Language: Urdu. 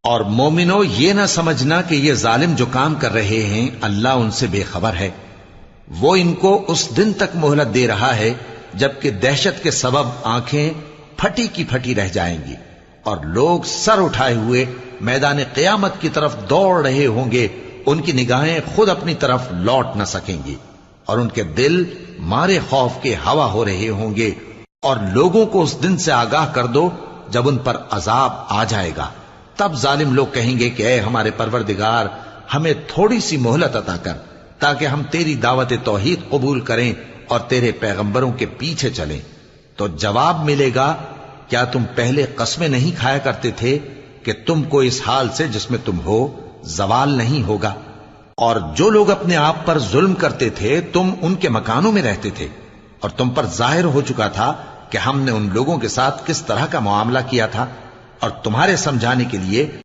اور مومنو یہ نہ سمجھنا کہ یہ ظالم جو کام کر رہے ہیں اللہ ان سے بے خبر ہے، وہ ان کو اس دن تک مہلت دے رہا ہے جبکہ دہشت کے سبب آنکھیں پھٹی کی پھٹی رہ جائیں گی اور لوگ سر اٹھائے ہوئے میدان قیامت کی طرف دوڑ رہے ہوں گے، ان کی نگاہیں خود اپنی طرف لوٹ نہ سکیں گی اور ان کے دل مارے خوف کے ہوا ہو رہے ہوں گے، اور لوگوں کو اس دن سے آگاہ کر دو جب ان پر عذاب آ جائے گا۔ تب ظالم لوگ کہیں گے کہ اے ہمارے پروردگار، ہمیں تھوڑی سی مہلت عطا کر تاکہ ہم تیری دعوت توحید قبول کریں اور تیرے پیغمبروں کے پیچھے چلیں۔ تو جواب ملے گا، کیا تم پہلے قسمیں نہیں کھایا کرتے تھے کہ تم کو اس حال سے جس میں تم ہو زوال نہیں ہوگا؟ اور جو لوگ اپنے آپ پر ظلم کرتے تھے تم ان کے مکانوں میں رہتے تھے، اور تم پر ظاہر ہو چکا تھا کہ ہم نے ان لوگوں کے ساتھ کس طرح کا معاملہ کیا تھا، اور تمہارے سمجھانے کے لیے